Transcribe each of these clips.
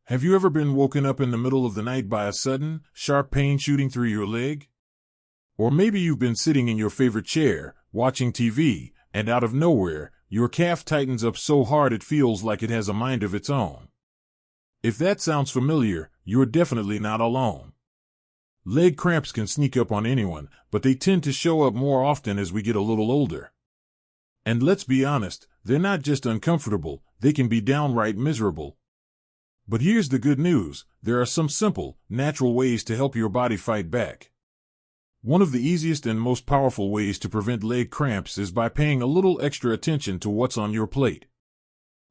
Have you ever been woken up in the middle of the night by a sudden, sharp pain shooting through your leg? Or maybe you've been sitting in your favorite chair, watching TV, and out of nowhere, your calf tightens up so hard it feels like it has a mind of its own. If that sounds familiar, you're definitely not alone. Leg cramps can sneak up on anyone, but they tend to show up more often as we get a little older. And let's be honest, they're not just uncomfortable, they can be downright miserable. But here's the good news, there are some simple, natural ways to help your body fight back. One of the easiest and most powerful ways to prevent leg cramps is by paying a little extra attention to what's on your plate.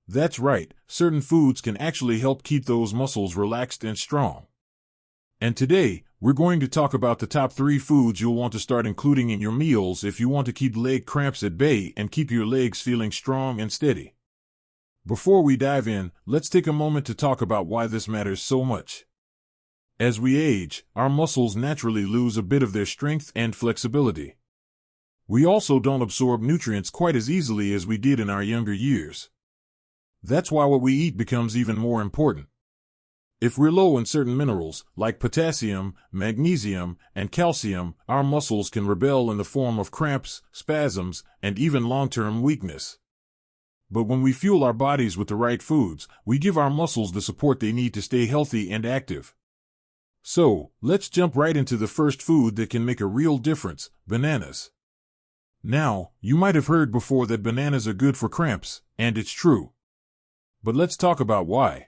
That's right, certain foods can actually help keep those muscles relaxed and strong. And today, we're going to talk about the top 3 foods you'll want to start including in your meals if you want to keep leg cramps at bay and keep your legs feeling strong and steady. Before we dive in, let's take a moment to talk about why this matters so much. As we age, our muscles naturally lose a bit of their strength and flexibility. We also don't absorb nutrients quite as easily as we did in our younger years. That's why what we eat becomes even more important. If we're low in certain minerals, like potassium, magnesium, and calcium, our muscles can rebel in the form of cramps, spasms, and even long-term weakness. But when we fuel our bodies with the right foods, we give our muscles the support they need to stay healthy and active. So, let's jump right into the first food that can make a real difference, bananas. Now, you might have heard before that bananas are good for cramps, and it's true. But let's talk about why.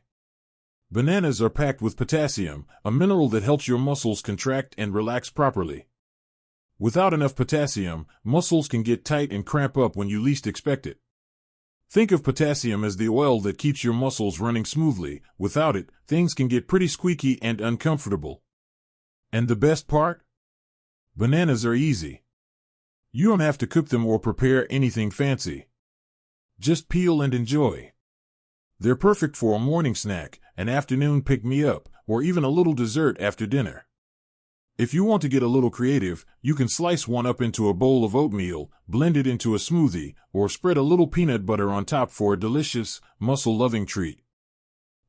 Bananas are packed with potassium, a mineral that helps your muscles contract and relax properly. Without enough potassium, muscles can get tight and cramp up when you least expect it. Think of potassium as the oil that keeps your muscles running smoothly. Without it, things can get pretty squeaky and uncomfortable. And the best part? Bananas are easy. You don't have to cook them or prepare anything fancy. Just peel and enjoy. They're perfect for a morning snack, an afternoon pick-me-up, or even a little dessert after dinner. If you want to get a little creative, you can slice one up into a bowl of oatmeal, blend it into a smoothie, or spread a little peanut butter on top for a delicious, muscle-loving treat.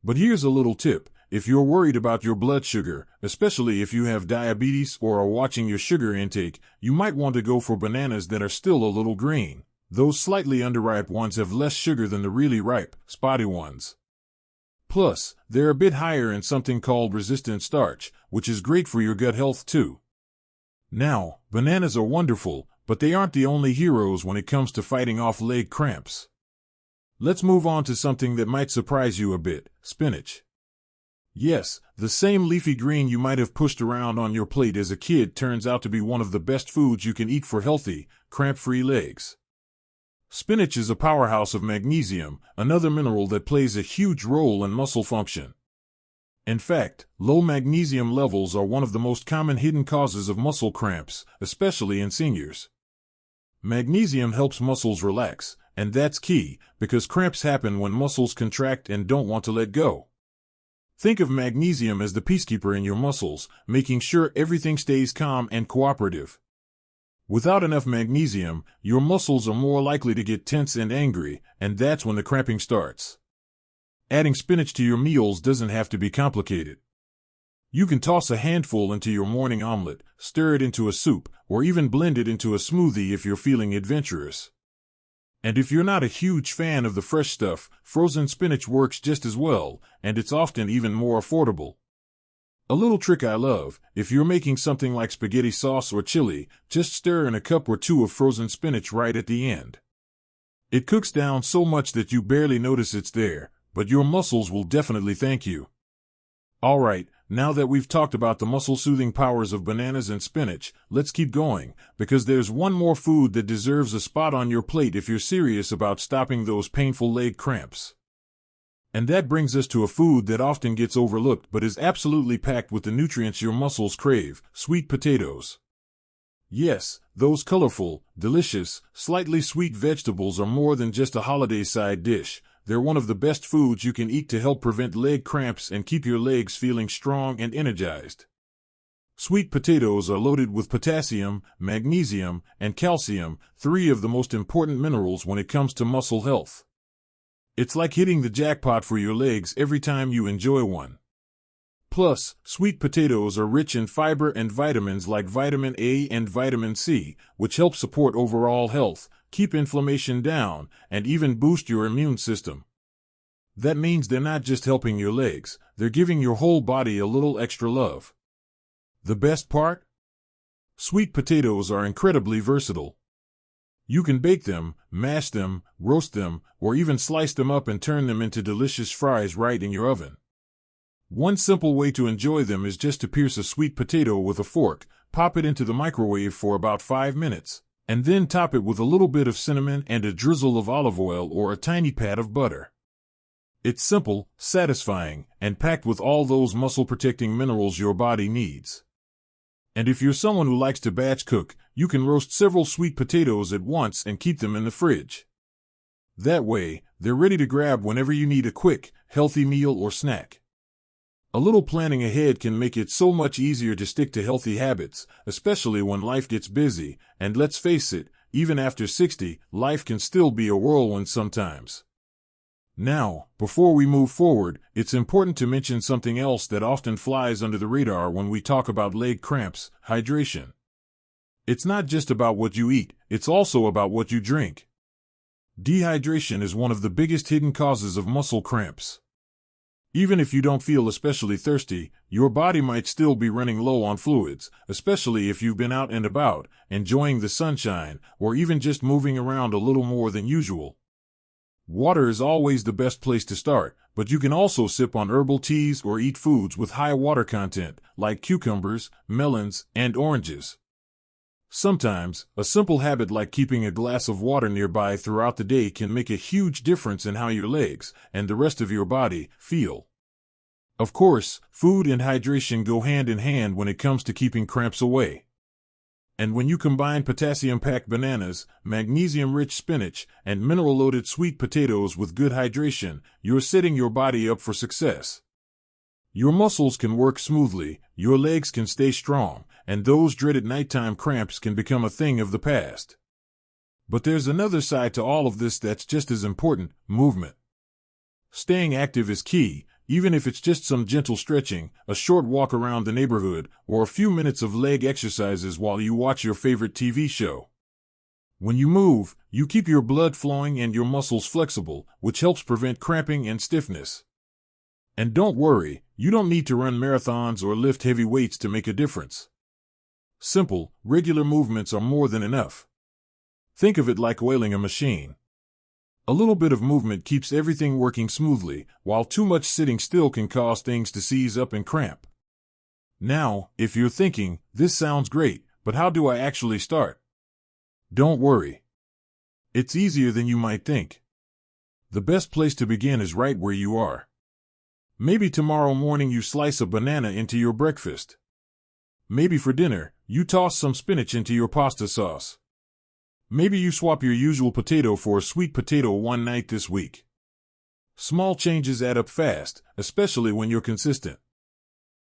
But here's a little tip. If you're worried about your blood sugar, especially if you have diabetes or are watching your sugar intake, you might want to go for bananas that are still a little green. Those slightly underripe ones have less sugar than the really ripe, spotty ones. Plus, they're a bit higher in something called resistant starch, which is great for your gut health too. Now, bananas are wonderful, but they aren't the only heroes when it comes to fighting off leg cramps. Let's move on to something that might surprise you a bit, spinach. Yes, the same leafy green you might have pushed around on your plate as a kid turns out to be one of the best foods you can eat for healthy, cramp-free legs. Spinach is a powerhouse of magnesium, another mineral that plays a huge role in muscle function. In fact, low magnesium levels are one of the most common hidden causes of muscle cramps, especially in seniors. Magnesium helps muscles relax, and that's key, because cramps happen when muscles contract and don't want to let go. Think of magnesium as the peacekeeper in your muscles, making sure everything stays calm and cooperative. Without enough magnesium, your muscles are more likely to get tense and angry, and that's when the cramping starts. Adding spinach to your meals doesn't have to be complicated. You can toss a handful into your morning omelet, stir it into a soup, or even blend it into a smoothie if you're feeling adventurous. And if you're not a huge fan of the fresh stuff, frozen spinach works just as well, and it's often even more affordable. A little trick I love, if you're making something like spaghetti sauce or chili, just stir in a cup or 2 of frozen spinach right at the end. It cooks down so much that you barely notice it's there, but your muscles will definitely thank you. Alright, now that we've talked about the muscle-soothing powers of bananas and spinach, let's keep going, because there's one more food that deserves a spot on your plate if you're serious about stopping those painful leg cramps. And that brings us to a food that often gets overlooked but is absolutely packed with the nutrients your muscles crave, sweet potatoes. Yes, those colorful, delicious, slightly sweet vegetables are more than just a holiday side dish. They're one of the best foods you can eat to help prevent leg cramps and keep your legs feeling strong and energized. Sweet potatoes are loaded with potassium, magnesium, and calcium, 3 of the most important minerals when it comes to muscle health. It's like hitting the jackpot for your legs every time you enjoy one. Plus, sweet potatoes are rich in fiber and vitamins like vitamin A and vitamin C, which help support overall health, keep inflammation down, and even boost your immune system. That means they're not just helping your legs, they're giving your whole body a little extra love. The best part? Sweet potatoes are incredibly versatile. You can bake them, mash them, roast them, or even slice them up and turn them into delicious fries right in your oven. One simple way to enjoy them is just to pierce a sweet potato with a fork, pop it into the microwave for about 5 minutes, and then top it with a little bit of cinnamon and a drizzle of olive oil or a tiny pat of butter. It's simple, satisfying, and packed with all those muscle-protecting minerals your body needs. And if you're someone who likes to batch cook, you can roast several sweet potatoes at once and keep them in the fridge. That way, they're ready to grab whenever you need a quick, healthy meal or snack. A little planning ahead can make it so much easier to stick to healthy habits, especially when life gets busy, and let's face it, even after 60, life can still be a whirlwind sometimes. Now, before we move forward, it's important to mention something else that often flies under the radar when we talk about leg cramps: hydration. It's not just about what you eat, it's also about what you drink. Dehydration is one of the biggest hidden causes of muscle cramps. Even if you don't feel especially thirsty, your body might still be running low on fluids, especially if you've been out and about, enjoying the sunshine, or even just moving around a little more than usual. Water is always the best place to start, but you can also sip on herbal teas or eat foods with high water content, like cucumbers, melons, and oranges. Sometimes, a simple habit like keeping a glass of water nearby throughout the day can make a huge difference in how your legs, and the rest of your body, feel. Of course, food and hydration go hand in hand when it comes to keeping cramps away. And when you combine potassium-packed bananas, magnesium-rich spinach, and mineral-loaded sweet potatoes with good hydration, you're setting your body up for success. Your muscles can work smoothly, your legs can stay strong, and those dreaded nighttime cramps can become a thing of the past. But there's another side to all of this that's just as important: movement. Staying active is key, even if it's just some gentle stretching, a short walk around the neighborhood, or a few minutes of leg exercises while you watch your favorite TV show. When you move, you keep your blood flowing and your muscles flexible, which helps prevent cramping and stiffness. And don't worry, you don't need to run marathons or lift heavy weights to make a difference. Simple, regular movements are more than enough. Think of it like oiling a machine. A little bit of movement keeps everything working smoothly, while too much sitting still can cause things to seize up and cramp. Now, if you're thinking, this sounds great, but how do I actually start? Don't worry. It's easier than you might think. The best place to begin is right where you are. Maybe tomorrow morning you slice a banana into your breakfast. Maybe for dinner, you toss some spinach into your pasta sauce. Maybe you swap your usual potato for a sweet potato one night this week. Small changes add up fast, especially when you're consistent.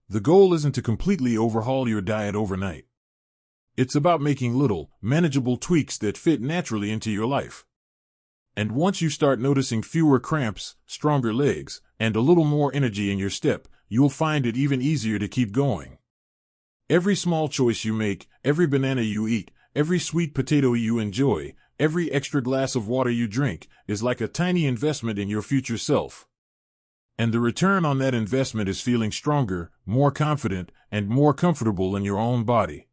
The goal isn't to completely overhaul your diet overnight. It's about making little, manageable tweaks that fit naturally into your life. And once you start noticing fewer cramps, stronger legs, and a little more energy in your step, you'll find it even easier to keep going. Every small choice you make, every banana you eat, every sweet potato you enjoy, every extra glass of water you drink, is like a tiny investment in your future self. And the return on that investment is feeling stronger, more confident, and more comfortable in your own body.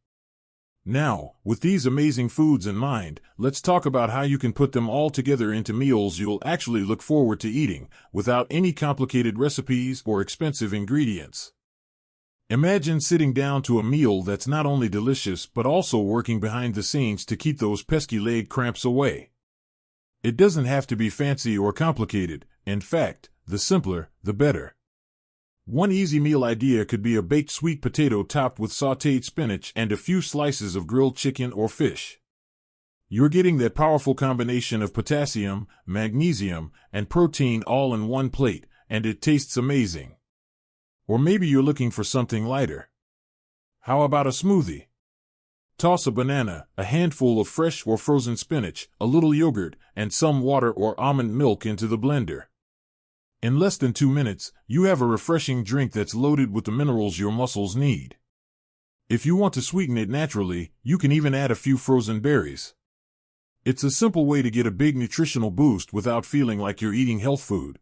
Now, with these amazing foods in mind, let's talk about how you can put them all together into meals you'll actually look forward to eating, without any complicated recipes or expensive ingredients. Imagine sitting down to a meal that's not only delicious but also working behind the scenes to keep those pesky leg cramps away. It doesn't have to be fancy or complicated. In fact, the simpler, the better. One easy meal idea could be a baked sweet potato topped with sautéed spinach and a few slices of grilled chicken or fish. You're getting that powerful combination of potassium, magnesium, and protein all in one plate, and it tastes amazing. Or maybe you're looking for something lighter. How about a smoothie? Toss a banana, a handful of fresh or frozen spinach, a little yogurt, and some water or almond milk into the blender. In less than 2 minutes, you have a refreshing drink that's loaded with the minerals your muscles need. If you want to sweeten it naturally, you can even add a few frozen berries. It's a simple way to get a big nutritional boost without feeling like you're eating health food.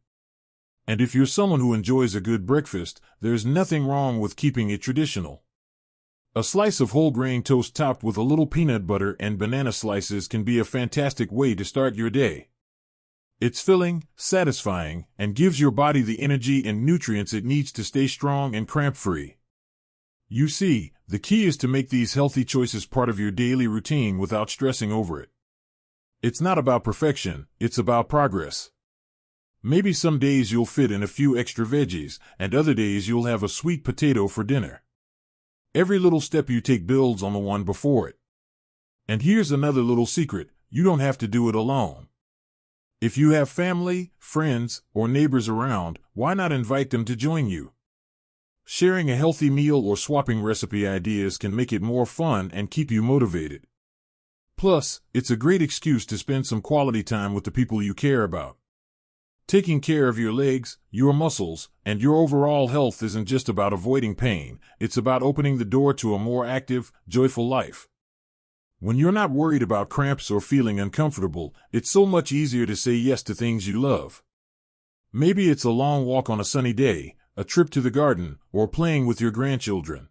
And if you're someone who enjoys a good breakfast, there's nothing wrong with keeping it traditional. A slice of whole grain toast topped with a little peanut butter and banana slices can be a fantastic way to start your day. It's filling, satisfying, and gives your body the energy and nutrients it needs to stay strong and cramp-free. You see, the key is to make these healthy choices part of your daily routine without stressing over it. It's not about perfection, it's about progress. Maybe some days you'll fit in a few extra veggies, and other days you'll have a sweet potato for dinner. Every little step you take builds on the one before it. And here's another little secret: you don't have to do it alone. If you have family, friends, or neighbors around, why not invite them to join you? Sharing a healthy meal or swapping recipe ideas can make it more fun and keep you motivated. Plus, it's a great excuse to spend some quality time with the people you care about. Taking care of your legs, your muscles, and your overall health isn't just about avoiding pain, it's about opening the door to a more active, joyful life. When you're not worried about cramps or feeling uncomfortable, it's so much easier to say yes to things you love. Maybe it's a long walk on a sunny day, a trip to the garden, or playing with your grandchildren.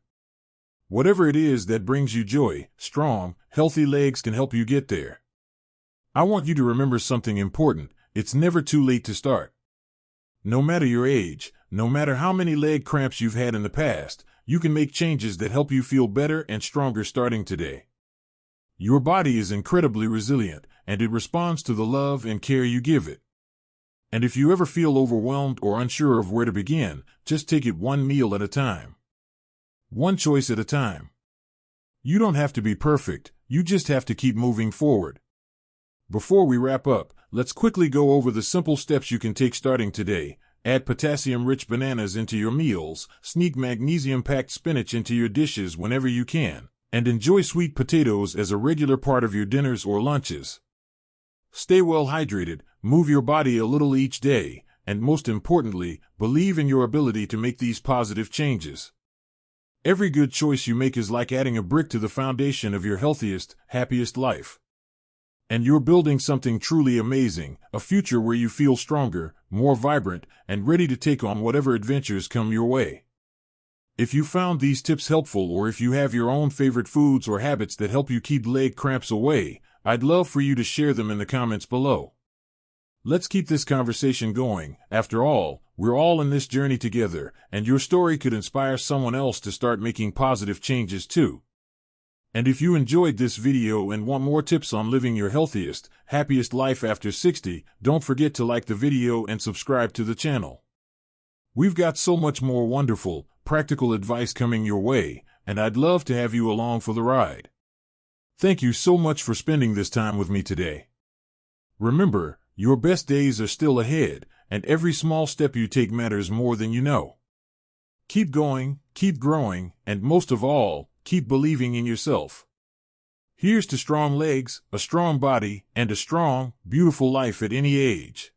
Whatever it is that brings you joy, strong, healthy legs can help you get there. I want you to remember something important: it's never too late to start. No matter your age, no matter how many leg cramps you've had in the past, you can make changes that help you feel better and stronger starting today. Your body is incredibly resilient, and it responds to the love and care you give it. And if you ever feel overwhelmed or unsure of where to begin, just take it one meal at a time. One choice at a time. You don't have to be perfect, you just have to keep moving forward. Before we wrap up, let's quickly go over the simple steps you can take starting today. Add potassium-rich bananas into your meals, sneak magnesium-packed spinach into your dishes whenever you can, and enjoy sweet potatoes as a regular part of your dinners or lunches. Stay well hydrated, move your body a little each day, and most importantly, believe in your ability to make these positive changes. Every good choice you make is like adding a brick to the foundation of your healthiest, happiest life. And you're building something truly amazing, a future where you feel stronger, more vibrant, and ready to take on whatever adventures come your way. If you found these tips helpful, or if you have your own favorite foods or habits that help you keep leg cramps away, I'd love for you to share them in the comments below. Let's keep this conversation going. After all, we're all in this journey together, and your story could inspire someone else to start making positive changes too. And if you enjoyed this video and want more tips on living your healthiest, happiest life after 60, don't forget to like the video and subscribe to the channel. We've got so much more wonderful, practical advice coming your way, and I'd love to have you along for the ride. Thank you so much for spending this time with me today. Remember, your best days are still ahead, and every small step you take matters more than you know. Keep going, keep growing, and most of all, keep believing in yourself. Here's to strong legs, a strong body, and a strong, beautiful life at any age.